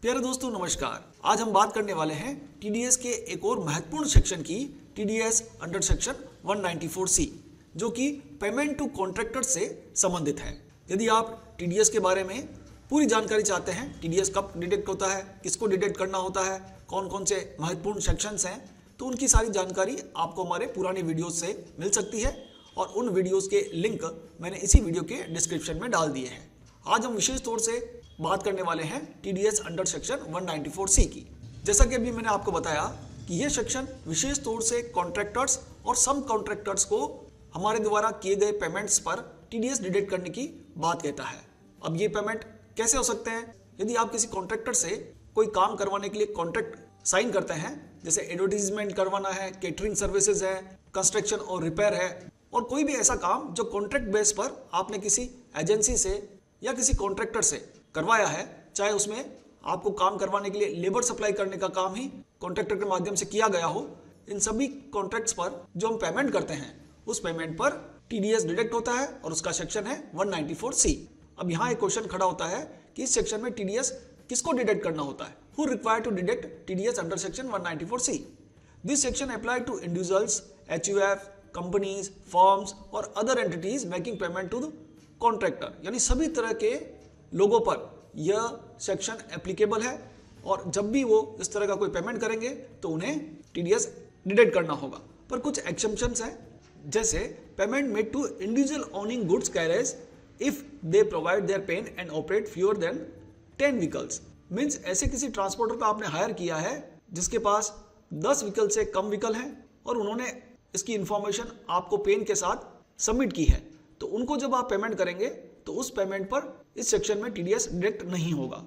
प्यारे दोस्तों नमस्कार। आज हम बात करने वाले हैं टीडीएस के एक और महत्वपूर्ण सेक्शन की, टीडीएस अंडर सेक्शन 194C, जो कि पेमेंट टू कॉन्ट्रैक्टर से संबंधित है। यदि आप टीडीएस के बारे में पूरी जानकारी चाहते हैं, टीडीएस कब डिडक्ट होता है, किसको डिडक्ट करना होता है, कौन कौन से महत्वपूर्ण सेक्शंस हैं, तो उनकी सारी जानकारी आपको हमारे पुराने वीडियोस से मिल सकती है और उन वीडियोस के लिंक मैंने इसी वीडियो के डिस्क्रिप्शन में डाल दिए हैं। आज हम विशेष तौर से बात करने वाले हैं टीडीएस अंडर सेक्शन 194C की। जैसा कि अभी मैंने आपको बताया कि यह सेक्शन विशेष तौर से कॉन्ट्रैक्टर्स और सब कॉन्ट्रैक्टर्स को हमारे द्वारा किए गए पेमेंट्स पर टीडीएस डिडक्ट करने की बात कहता है। अब ये पेमेंट कैसे हो सकते हैं? यदि आप किसी कॉन्ट्रैक्टर से कोई काम करवाने के लिए कॉन्ट्रैक्ट साइन करते हैं, जैसे एडवर्टीजमेंट करवाना है, केटरिंग सर्विसेज है, कंस्ट्रक्शन और रिपेयर है, और कोई भी ऐसा काम जो कॉन्ट्रैक्ट बेस पर आपने किसी एजेंसी से या किसी कॉन्ट्रैक्टर से करवाया है, चाहे उसमें आपको काम करवाने के लिए लेबर सप्लाई करने का काम ही कॉन्ट्रैक्टर के माध्यम से किया गया हो, इन सभी कॉन्ट्रैक्ट्स पर जो हम पेमेंट करते हैं उस पेमेंट पर टीडीएस डिडक्ट होता है और उसका सेक्शन है 194C। अब यहाँ एक क्वेश्चन खड़ा होता है कि इस सेक्शन में टीडीएस किसको डिडक्ट करना होता है? Who required to deduct TDS under section 194C? This section apply to individuals, HUF, companies, firms और other entities making payment to the contractor, यानी सभी तरह के लोगों पर यह सेक्शन एप्लीकेबल है और जब भी वो इस तरह का कोई पेमेंट करेंगे तो उन्हें टीडीएस डिडक्ट करना होगा। पर कुछ एक्सेप्शंस हैं, जैसे payment made to individual owning goods carriers if they provide their PAN and operate fewer than 10 vehicles. Means ऐसे किसी ट्रांसपोर्टर को आपने हायर किया है जिसके पास 10 व्हीकल से कम व्हीकल हैं और उन्होंने इसकी इंफॉर्मेशन आपको पेन के साथ सबमिट की है, तो उनको जब आप पेमेंट करेंगे तो उस पेमेंट पर इस सेक्शन में टीडीएस डिडक्ट नहीं होगा।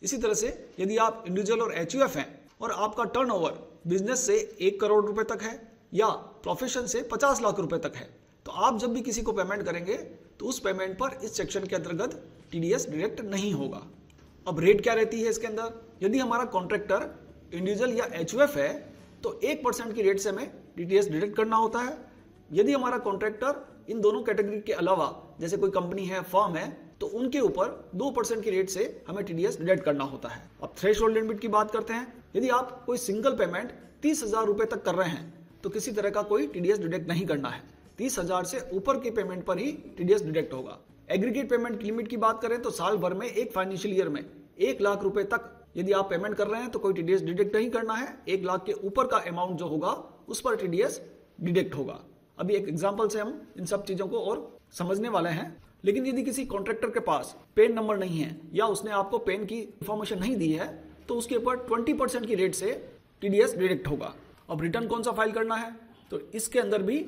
इसी तरह से यदि आप इंडिविजुअल और एचयूएफ हैं और आपका टर्नओवर बिजनेस से 1 करोड़ रुपए तक है या प्रोफेशन से 50 लाख रुपए तक है, तो आप जब भी किसी को पेमेंट करेंगे तो उस पेमेंट पर इस सेक्शन के अंतर्गत टीडीएस डिडक्ट नहीं होगा। अब रेट क्या रहती है इसके अंदर? यदि हमारा कॉन्ट्रैक्टर इंडिविजुअल या एचयूएफ है तो 1% की रेट से हमें टीडीएस डिडक्ट करना होता है। यदि हमारा कॉन्ट्रैक्टर इन दोनों कैटेगरी के अलावा जैसे कोई कंपनी है, फर्म है, तो उनके ऊपर 2% की रेट से हमें टीडीएस डिडक्ट करना होता है। अब थ्रेशोल्ड लिमिट की बात करते हैं। यदि आप कोई सिंगल पेमेंट 30,000 रुपए तक कर रहे हैं तो किसी तरह का कोई टीडीएस डिडक्ट नहीं करना है। 30,000 से ऊपर की पेमेंट पर ही टीडीएस डिडक्ट होगा। एग्रीगेट पेमेंट लिमिट की बात करें तो साल भर में एक फाइनेंशियल ईयर में 1 लाख रुपए तक यदि आप पेमेंट कर रहे हैं तो कोई टीडीएस डिडक्ट नहीं करना है। 1 लाख के ऊपर का अमाउंट जो होगा उस पर टीडीएस डिडक्ट होगा। अभी एक एग्जांपल से हम इन सब चीजों को और समझने वाले हैं। लेकिन यदि किसी कॉन्ट्रैक्टर के पास पेन नंबर नहीं है या उसने आपको पेन की इंफॉर्मेशन नहीं दी है तो उसके ऊपर 20% की रेट से टीडीएस डिडक्ट होगा। अब रिटर्न कौन सा फाइल करना है? तो इसके अंदर भी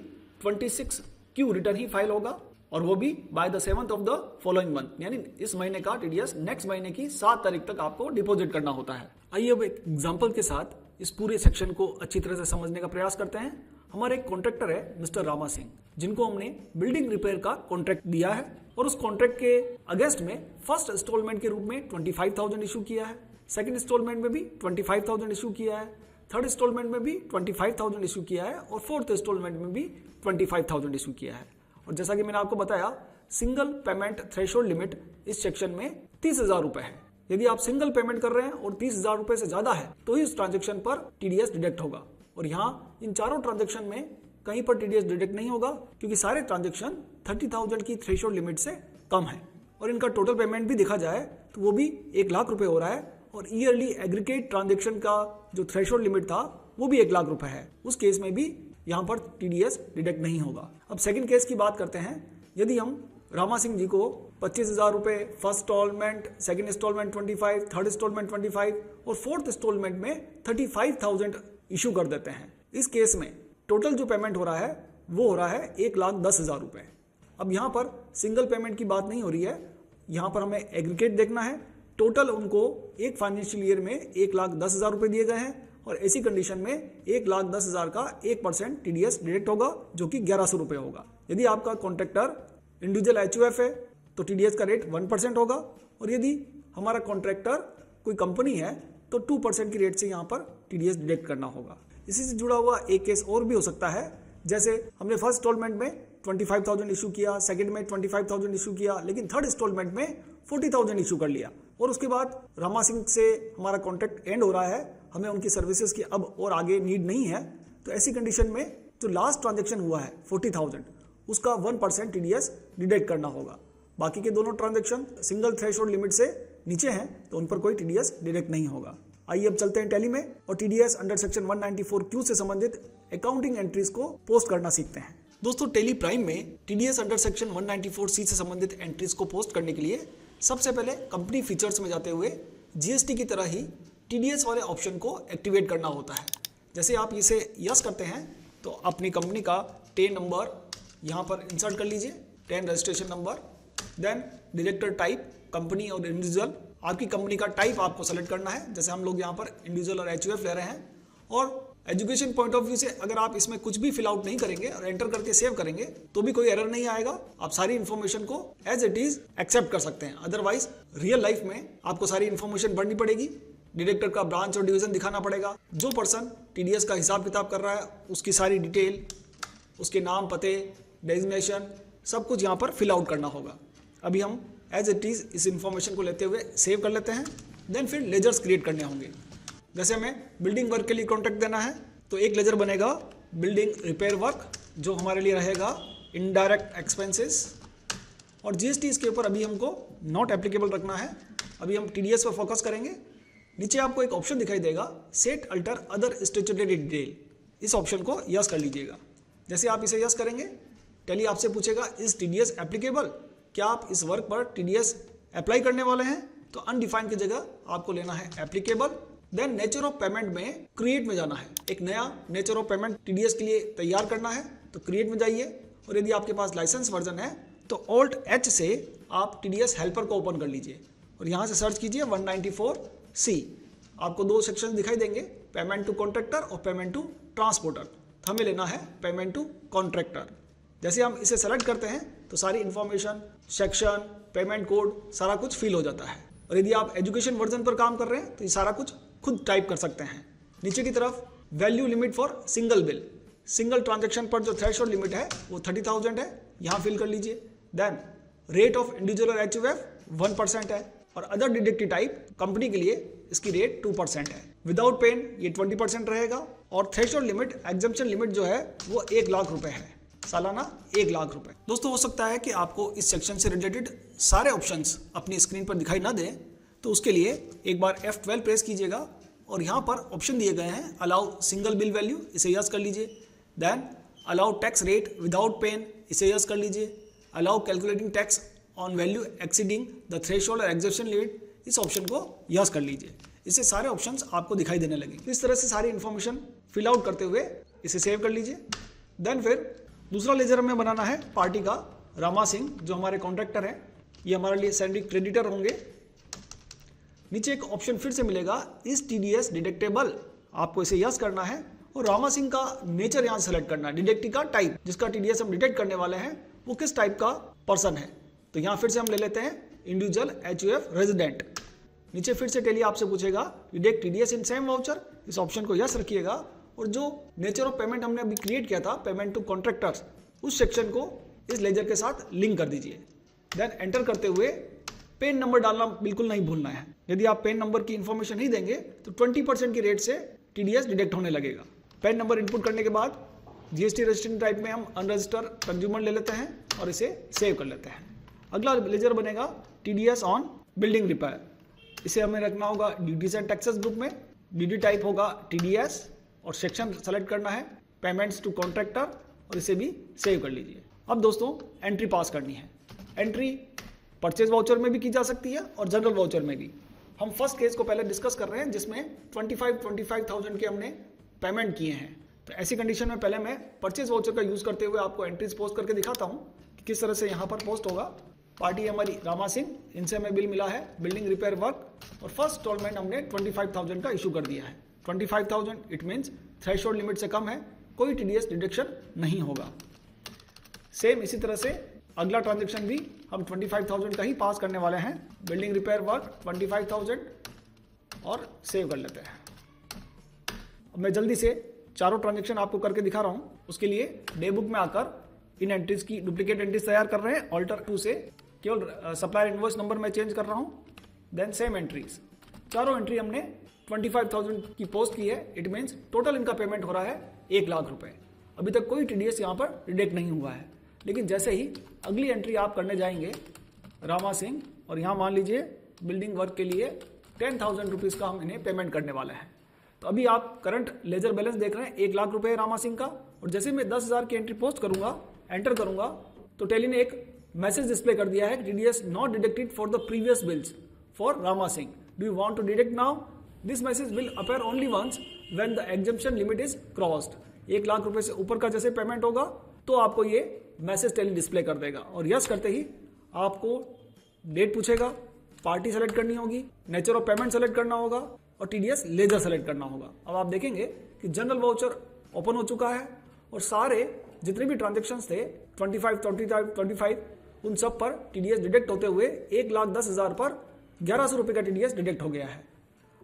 26Q रिटर्न ही फाइल होगा और वो भी by the 7th of the following month, यानी इस महीने का टीडीएस नेक्स्ट महीने की 7 तारीख तक आपको डिपॉजिट करना होता है। आइए अब एक एग्जांपल के साथ इस पूरे सेक्शन को अच्छी तरह से समझने का प्रयास करते हैं। हमारे एक कॉन्ट्रैक्टर है मिस्टर रामा सिंह, जिनको हमने बिल्डिंग रिपेयर का कॉन्ट्रैक्ट दिया है और उस कॉन्ट्रैक्ट के अगेंस्ट में फर्स्ट इंस्टॉलमेंट के रूप में 25,000 इशू किया है, सेकंड इंस्टॉलमेंट में भी 25,000 इशू किया है, थर्ड इंस्टॉलमेंट में भी 25,000 इशू किया है और फोर्थ इंस्टॉलमेंट में भी 25,000 इशू किया है। और जैसा कि मैंने आपको बताया, सिंगल पेमेंट थ्रेशोल्ड लिमिट इस सेक्शन में 30,000 रुपए है। यदि आप सिंगल पेमेंट कर रहे हैं और 30,000 रुपए से ज्यादा है तो ही उस ट्रांजेक्शन पर टीडीएस डिडक्ट होगा। और यहाँ इन चारों ट्रांजेक्शन में कहीं पर टीडीएस डिडक्ट नहीं होगा क्योंकि सारे ट्रांजेक्शन 30,000 की थ्रेशोल्ड लिमिट से कम है। और इनका टोटल पेमेंट भी देखा जाए तो वो भी 1 लाख रुपए हो रहा है और ईयरली एग्रीगेट ट्रांजेक्शन का जो थ्रेशोल्ड लिमिट था वो भी 1 लाख रुपए है। उस केस में भी यहाँ पर टीडीएस डिडक्ट नहीं होगा। अब सेकंड केस की बात करते हैं। यदि हम रामा सिंह जी को 25,000 रुपए first installment, second installment 25, third installment 25 और फोर्थ इंस्टॉलमेंट में 35,000 इशू कर देते हैं, इस केस में टोटल जो पेमेंट हो रहा है वो हो रहा है 1,10,000 रुपए। अब यहाँ पर सिंगल पेमेंट की बात नहीं हो रही है, यहाँ पर हमें एग्रीगेट देखना है। टोटल उनको एक फाइनेंशियल ईयर में 1,10,000 रुपए दिए गए हैं और ऐसी कंडीशन में 1,10,000 का 1% टीडीएस डिडक्ट होगा जो कि 1,100 रुपए होगा। यदि आपका कॉन्ट्रैक्टर इंडिविजुअल एचयूएफ है तो टीडीएस का रेट 1% होगा और यदि हमारा कॉन्ट्रैक्टर कोई कंपनी है तो 2% की रेट से यहाँ पर टीडीएस डिडक्ट करना होगा। इसी से जुड़ा हुआ एक केस और भी हो सकता है, जैसे हमने फर्स्ट इंस्टॉलमेंट में 25,000 इशू किया, सेकंड में 25,000 इशू किया, लेकिन थर्ड इंस्टॉलमेंट में 40,000 इशू कर लिया और उसके बाद रामा सिंह से हमारा कॉन्ट्रैक्ट एंड हो रहा है, हमें उनकी सर्विसेज की अब और आगे नीड नहीं है, तो ऐसी कंडीशन में जो लास्ट ट्रांजैक्शन हुआ है 40,000 उसका 1% TDS डिडक्ट करना होगा। बाकी के दोनों ट्रांजैक्शन सिंगल थ्रेशोल्ड लिमिट से नीचे हैं तो उन पर कोई TDS डिडक्ट नहीं होगा। आइए अब चलते हैं टैली में और TDS अंडर सेक्शन 194Q से संबंधित अकाउंटिंग एंट्रीज को पोस्ट करना सीखते हैं। दोस्तों, टैली प्राइम में TDS अंडर सेक्शन 194C से संबंधित एंट्रीज को पोस्ट करने के लिए सबसे पहले कंपनी फीचर्स में जाते हुए GST की तरह ही TDS वाले ऑप्शन को एक्टिवेट करना होता है। जैसे आप इसे यस करते हैं तो अपनी कंपनी का टेन नंबर यहाँ पर इंसर्ट कर लीजिए, TAN registration number, then director type company और इंडिविजुअल, आपकी कंपनी का टाइप आपको सेलेक्ट करना है। जैसे हम लोग यहाँ पर इंडिविजुअल और HUF ले रहे हैं। और एजुकेशन पॉइंट ऑफ व्यू से अगर आप इसमें कुछ भी फिल आउट नहीं करेंगे और एंटर करके सेव करेंगे तो भी कोई एरर नहीं आएगा। आप सारी इन्फॉर्मेशन को एज इट इज एक्सेप्ट कर सकते हैं। अदरवाइज रियल लाइफ में आपको सारी इन्फॉर्मेशन भरनी पड़ेगी, डायरेक्टर का ब्रांच और डिवीजन दिखाना पड़ेगा, जो पर्सन TDS का हिसाब किताब कर रहा है उसकी सारी डिटेल, उसके नाम, पते, डेजिग्नेशन, सब कुछ यहाँ पर फिल आउट करना होगा। अभी हम एज इट इज इस इंफॉर्मेशन को लेते हुए सेव कर लेते हैं। देन फिर लेजर्स क्रिएट करने होंगे। जैसे हमें बिल्डिंग वर्क के लिए कॉन्ट्रैक्ट देना है तो एक लेजर बनेगा बिल्डिंग रिपेयर वर्क, जो हमारे लिए रहेगा इनडायरेक्ट एक्सपेंसेस, और GST इसके ऊपर अभी हमको नॉट एप्लीकेबल रखना है। अभी हम TDS पर फोकस करेंगे। नीचे आपको एक ऑप्शन दिखाई देगा set alter other statutory detail, इस ऑप्शन को यस कर लीजिएगा। जैसे आप इसे यस करेंगे टैली आपसे पूछेगा इज TDS एप्लीकेबल, क्या आप इस वर्क पर TDS अप्लाई करने वाले हैं, तो अनडिफाइंड की जगह आपको लेना है applicable. Then nature of payment में क्रिएट में जाना है, एक नया नेचर ऑफ पेमेंट TDS के लिए तैयार करना है तो क्रिएट में जाइए। और यदि आपके पास लाइसेंस वर्जन है तो Alt+H से आप TDS हेल्पर को ओपन कर लीजिए और यहाँ से सर्च कीजिए 194C। आपको दो सेक्शन दिखाई देंगे, पेमेंट टू कॉन्ट्रैक्टर और पेमेंट टू ट्रांसपोर्टर। हमें लेना है पेमेंट टू कॉन्ट्रैक्टर। जैसे हम इसे सेलेक्ट करते हैं तो सारी इन्फॉर्मेशन, सेक्शन, पेमेंट कोड सारा कुछ फिल हो जाता है। और यदि आप एजुकेशन वर्जन पर काम कर रहे हैं तो ये सारा कुछ खुद टाइप कर सकते हैं। नीचे की तरफ value limit for single bill, single transaction पर जो थ्रेशोल्ड लिमिट है वो 30,000 है, यहाँ फिल कर लीजिए। देन रेट ऑफ इंडिविजुअल और HUF 1% है और अदर डिडक्टिव टाइप कंपनी के लिए इसकी रेट 2% है। विदाउट पेन ये 20% रहेगा और थ्रेशोल्ड लिमिट, एग्जम्पशन लिमिट जो है वो 1 लाख रुपए है, सालाना 1 लाख रुपए। दोस्तों, हो सकता है कि आपको इस सेक्शन से रिलेटेड सारे ऑप्शंस अपनी स्क्रीन पर दिखाई ना दें, तो उसके लिए एक बार F12 प्रेस कीजिएगा और यहाँ पर ऑप्शन दिए गए हैं अलाउ सिंगल बिल वैल्यू, इसे यस कर लीजिए। Then allow tax rate without PAN, इसे यस कर लीजिए। Allow calculating tax on value exceeding the threshold और एग्जेप्शन लिमिट, इस ऑप्शन को यस कर लीजिए। इससे सारे ऑप्शंस आपको दिखाई देने लगेंगे। इस तरह से सारी इन्फॉर्मेशन फिल आउट करते हुए इसे सेव कर लीजिए। देन फिर दूसरा लेजर हमें बनाना है पार्टी का रामा सिंह, जो हमारे कॉन्ट्रैक्टर हैं, ये हमारे लिए सैलरी क्रेडिटर होंगे। नीचे एक ऑप्शन फिर से मिलेगा इस TDS डिडक्टेबल, आपको इसे यस करना है और रामा सिंह का नेचर यहाँ सेलेक्ट करना है, डिडक्टिव का टाइप, जिसका TDS हम डिडक्ट करने वाले हैं वो किस टाइप का पर्सन है। तो यहाँ फिर से हम ले लेते हैं इंडिविजुअल HUF रेजिडेंट। नीचे फिर से टैली आपसे पूछेगा deduct TDS in same voucher, इस ऑप्शन को यस रखिएगा और जो नेचर ऑफ पेमेंट हमने अभी क्रिएट किया था पेमेंट टू कॉन्ट्रैक्टर्स, उस सेक्शन को इस लेजर के साथ लिंक कर दीजिए। देन एंटर करते हुए पेन नंबर डालना बिल्कुल नहीं भूलना है। यदि आप पेन नंबर की इन्फॉर्मेशन नहीं देंगे तो 20% की रेट से TDS डिडक्ट होने लगेगा। पेन नंबर इनपुट करने के बाद GST रजिस्ट्रेशन टाइप में हम अनरजिस्टर्ड कंज्यूमर ले लेते हैं और इसे सेव कर लेते हैं। अगला लेजर बनेगा TDS ऑन बिल्डिंग रिपेयर, इसे हमें रखना होगा ड्यूटीज एंड टैक्सेस ग्रुप में। ड्यूटी टाइप होगा TDS और सेक्शन सेलेक्ट करना है पेमेंट्स टू कॉन्ट्रैक्टर और इसे भी सेव कर लीजिए। अब दोस्तों एंट्री पास करनी है। एंट्री परचेज वाउचर में भी की जा सकती है और जनरल वाउचर में भी। हम फर्स्ट केस को पहले डिस्कस कर रहे हैं जिसमें 25,000 के हमने पेमेंट किए हैं। तो ऐसी कंडीशन में पहले मैं परचेज वाउचर का यूज़ करते हुए आपको एंट्रीज पोस्ट करके दिखाता हूँ कि किस तरह से यहाँ पर पोस्ट होगा। पार्टी हमारी रामा सिंह, इनसे हमें बिल मिला है बिल्डिंग रिपेयर वर्क और फर्स्ट इंस्टॉलमेंट हमने 25,000 का इशू कर दिया है। 25,000 इट मीन्स थ्रेशोल्ड लिमिट से कम है, कोई TDS डिडक्शन नहीं होगा। सेम इसी तरह से अगला ट्रांजेक्शन भी हम 25,000 का ही पास करने वाले हैं, बिल्डिंग रिपेयर वर्क 25,000 और सेव कर लेते हैं। अब मैं जल्दी से चारों ट्रांजेक्शन आपको करके दिखा रहा हूँ। उसके लिए डे बुक में आकर इन एंट्रीज की डुप्लीकेट एंट्रीज तैयार कर रहे हैं। ऑल्टर 2 से केवल सप्लायर इनवॉइस नंबर में चेंज कर रहा हूँ। देन सेम एंट्रीज, चारों एंट्री हमने 25,000 की पोस्ट की है। इट मीन्स टोटल इनका पेमेंट हो रहा है 1 लाख रुपए। अभी तक कोई टीडीएस यहाँ पर डिडक्ट नहीं हुआ है, लेकिन जैसे ही अगली एंट्री आप करने जाएंगे रामा सिंह, और यहाँ मान लीजिए बिल्डिंग वर्क के लिए 10,000 रुपीज़ का हम इन्हें पेमेंट करने वाले हैं। तो अभी आप करंट लेजर बैलेंस देख रहे हैं 1 लाख रुपए रामा सिंह का, और जैसे मैं 10,000 की एंट्री पोस्ट करूंगा, एंटर करूंगा, तो टेली ने एक मैसेज डिस्प्ले कर दिया है, TDS not deducted for the previous bills for Rama Singh, do you want to deduct now? This message will appear only once when the exemption limit is crossed. 1 lakh रुपए से ऊपर का जैसे पेमेंट होगा तो आपको ये मैसेज टेली डिस्प्ले कर देगा, और यस करते ही आपको डेट पूछेगा, पार्टी सेलेक्ट करनी होगी, नेचर ऑफ पेमेंट सेलेक्ट करना होगा, और टीडीएस लेजर सेलेक्ट करना होगा। अब आप देखेंगे कि जनरल वाउचर ओपन हो चुका है, और सारे जितने भी ट्रांजेक्शन्स थे 25 उन सब पर टीडीएस डिडक्ट होते हुए 1,10,000 पर 1,100 रुपये का टीडीएस डिडक्ट हो गया है।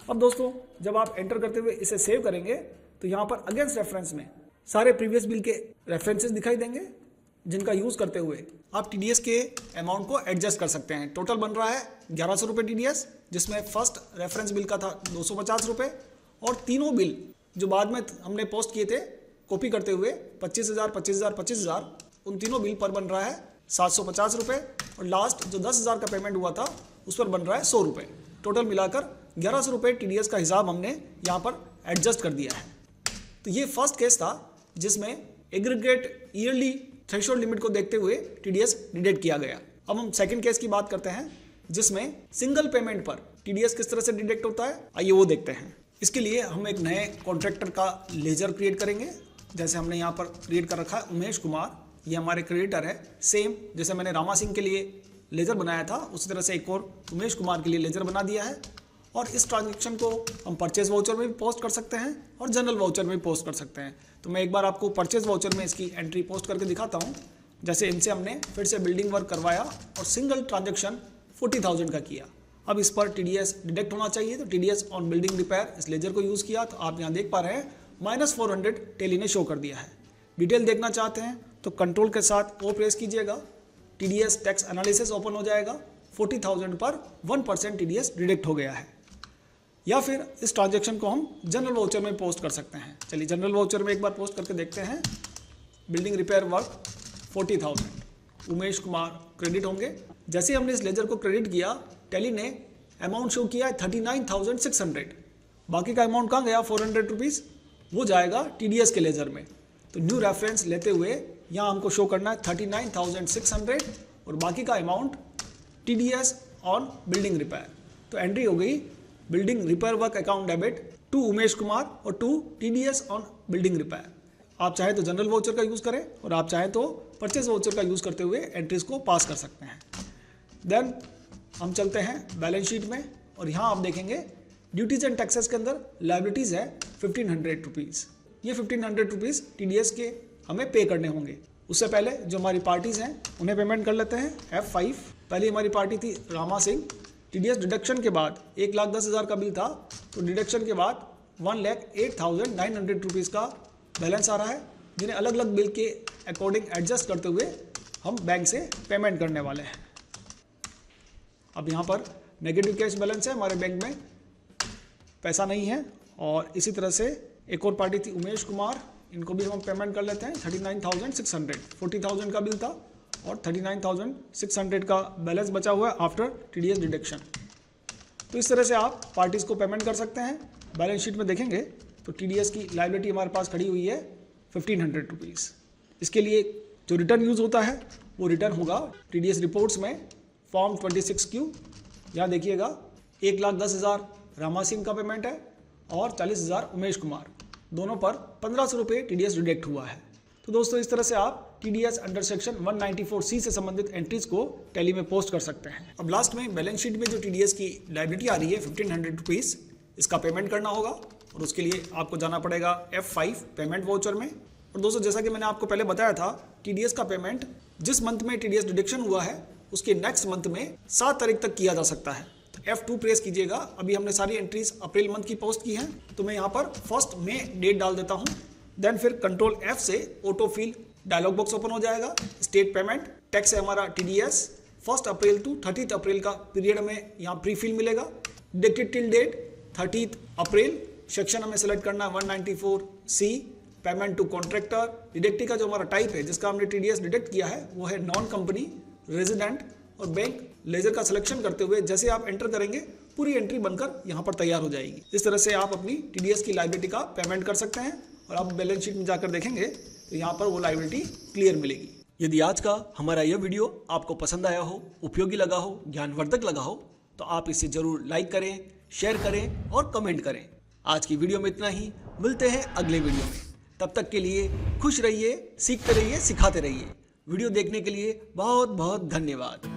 अब दोस्तों जब आप एंटर करते हुए इसे सेव करेंगे तो यहाँ पर अगेंस्ट रेफरेंस में सारे प्रीवियस बिल के रेफरेंसेस दिखाई देंगे, जिनका यूज करते हुए आप टीडीएस के अमाउंट को एडजस्ट कर सकते हैं। टोटल बन रहा है 1,100 रुपये टीडीएस, जिसमें फर्स्ट रेफरेंस बिल का था 250 रुपये, और तीनों बिल जो बाद में हमने पोस्ट किए थे कॉपी करते हुए 25,000, 25,000, 25,000, उन तीनों बिल पर बन रहा है 750 रुपये, और लास्ट जो 10,000 का पेमेंट हुआ था उस पर बन रहा है 100 रुपये। टोटल मिलाकर 1,100 रुपये टीडीएस का हिसाब हमने यहाँ पर एडजस्ट कर दिया है। तो ये फर्स्ट केस था जिसमें एग्रीगेट ईयरली थ्रेशोल्ड लिमिट को देखते हुए टीडीएस डिडक्ट किया गया। अब हम सेकंड केस की बात करते हैं, जिसमें सिंगल पेमेंट पर टीडीएस किस तरह से डिडक्ट होता है, आइए वो देखते हैं। इसके लिए हम एक नए कॉन्ट्रैक्टर का लेजर क्रिएट करेंगे, जैसे हमने यहाँ पर क्रिएट कर रखा है उमेश कुमार, ये हमारे क्रिएटर है। सेम जैसे मैंने रामा सिंह के लिए लेजर बनाया था उसी तरह से एक और उमेश कुमार के लिए लेजर बना दिया है, और इस ट्रांजेक्शन को हम परचेज वाउचर में भी पोस्ट कर सकते हैं और जनरल वाउचर में भी पोस्ट कर सकते हैं। तो मैं एक बार आपको परचेज वाउचर में इसकी एंट्री पोस्ट करके दिखाता हूँ। जैसे इनसे हमने फिर से बिल्डिंग वर्क करवाया और सिंगल ट्रांजेक्शन 40,000 का किया। अब इस पर टीडीएस डिडक्ट होना चाहिए, तो टीडीएस ऑन बिल्डिंग रिपेयर इस लेजर को यूज़ किया, तो आप यहाँ देख पा रहे हैं -400 टेली ने शो कर दिया है। डिटेल देखना चाहते हैं तो कंट्रोल के साथ ओ प्रेस कीजिएगा, टीडीएस टैक्स एनालिसिस ओपन हो जाएगा। 40,000 पर 1% टीडीएस डिडक्ट हो गया है। या फिर इस ट्रांजेक्शन को हम जनरल वाउचर में पोस्ट कर सकते हैं। चलिए जनरल वाउचर में एक बार पोस्ट करके देखते हैं। Building repair work 40,000 Umesh Kumar credit होंगे। जैसे हमने इस लेजर को क्रेडिट किया, टेली ने अमाउंट शो किया 39,600। बाकी का अमाउंट कहाँ गया 400 रुपीज़, वो जाएगा टीडीएस के लेजर में। तो न्यू रेफरेंस लेते हुए यहाँ हमको शो करना है 39,600 और बाकी का amount TDS on building repair. तो एंट्री हो गई building repair work account debit to Umesh Kumar और to TDS on building repair. आप चाहे तो जनरल वाउचर का यूज़ करें और आप चाहे तो परचेज वाउचर का यूज़ करते हुए एंट्रीज को पास कर सकते हैं। देन हम चलते हैं बैलेंस शीट में और यहाँ आप देखेंगे ड्यूटीज एंड टैक्सेस के अंदर लायबिलिटीज़ है 1,500 रुपीज़। ये 1,500 रुपीज़ टीडीएस के हमें पे करने होंगे। उससे पहले जो हमारी पार्टीज़ हैं उन्हें पेमेंट कर लेते हैं। F5 पहली हमारी पार्टी थी रामा सिंह। टीडीएस डिडक्शन के बाद 1,10,000 का बिल था, तो डिडक्शन के बाद 1,08,900 रुपीज़ का बैलेंस आ रहा है, जिन्हें अलग अलग बिल के अकॉर्डिंग एडजस्ट करते हुए हम बैंक से पेमेंट करने वाले हैं। अब यहाँ पर नेगेटिव कैश बैलेंस है, हमारे बैंक में पैसा नहीं है। और इसी तरह से एक और पार्टी थी उमेश कुमार, इनको भी हम पेमेंट कर लेते हैं 39,600। 40,000 का बिल था और 39,600 का बैलेंस बचा हुआ है आफ्टर टीडीएस डिडक्शन। तो इस तरह से आप पार्टीज़ को पेमेंट कर सकते हैं। बैलेंस शीट में देखेंगे तो टीडीएस की लायबिलिटी हमारे पास खड़ी हुई है 1,500 रुपीज़। इसके लिए जो रिटर्न यूज़ होता है वो रिटर्न होगा टीडीएस रिपोर्ट्स में फॉर्म 26Q। यहाँ देखिएगा 1,10,000 रामा सिंह का पेमेंट है और 40,000 उमेश कुमार, दोनों पर 1,500 रुपये टीडीएस डिडक्ट हुआ है। तो दोस्तों इस तरह से आप टीडीएस अंडर सेक्शन 194C से संबंधित एंट्रीज को टैली में पोस्ट कर सकते हैं। अब लास्ट में बैलेंस शीट में जो टीडीएस की लायबिलिटी आ रही है 1,500 रुपीज़, इसका पेमेंट करना होगा और उसके लिए आपको जाना पड़ेगा F5 पेमेंट वाउचर में। और दोस्तों जैसा कि मैंने आपको पहले बताया था, टीडीएस का पेमेंट जिस मंथ में टीडीएस डिडक्शन हुआ है उसके नेक्स्ट मंथ में 7 तारीख तक किया जा सकता है। F2 प्रेस कीजिएगा। अभी हमने सारी एंट्रीज अप्रैल मंथ की पोस्ट की हैं, तो मैं यहाँ पर 1 मई डेट डाल देता हूँ। देन फिर कंट्रोल F से auto fill dialog box open हो जाएगा। स्टेट पेमेंट, टैक्स है हमारा टीडीएस, 1 अप्रैल टू 30 अप्रैल का पीरियड में यहाँ प्री फिल मिलेगा। डिडक्टेड टिल डेट 30 अप्रैल। सेक्शन हमें सेलेक्ट करना है 194C, payment to contractor. Deductee का जो हमारा टाइप है जिसका हमने टीडीएस डिडक्ट किया है वो है नॉन कंपनी, रेजिडेंट और बैंक। लेजर का सिलेक्शन करते हुए जैसे आप एंटर करेंगे पूरी एंट्री बनकर यहाँ पर तैयार हो जाएगी। इस तरह से आप अपनी टीडीएस की लायबिलिटी का पेमेंट कर सकते हैं और आप बैलेंस शीट में जाकर देखेंगे तो यहाँ पर वो लायबिलिटी क्लियर मिलेगी। यदि आज का हमारा यह वीडियो आपको पसंद आया हो, उपयोगी लगा हो, ज्ञानवर्धक लगा हो तो आप इसे जरूर लाइक करें, शेयर करें और कमेंट करें। आज की वीडियो में इतना ही, मिलते हैं अगले वीडियो में। तब तक के लिए खुश रहिए, सीखते रहिए, सिखाते रहिए। वीडियो देखने के लिए बहुत बहुत धन्यवाद।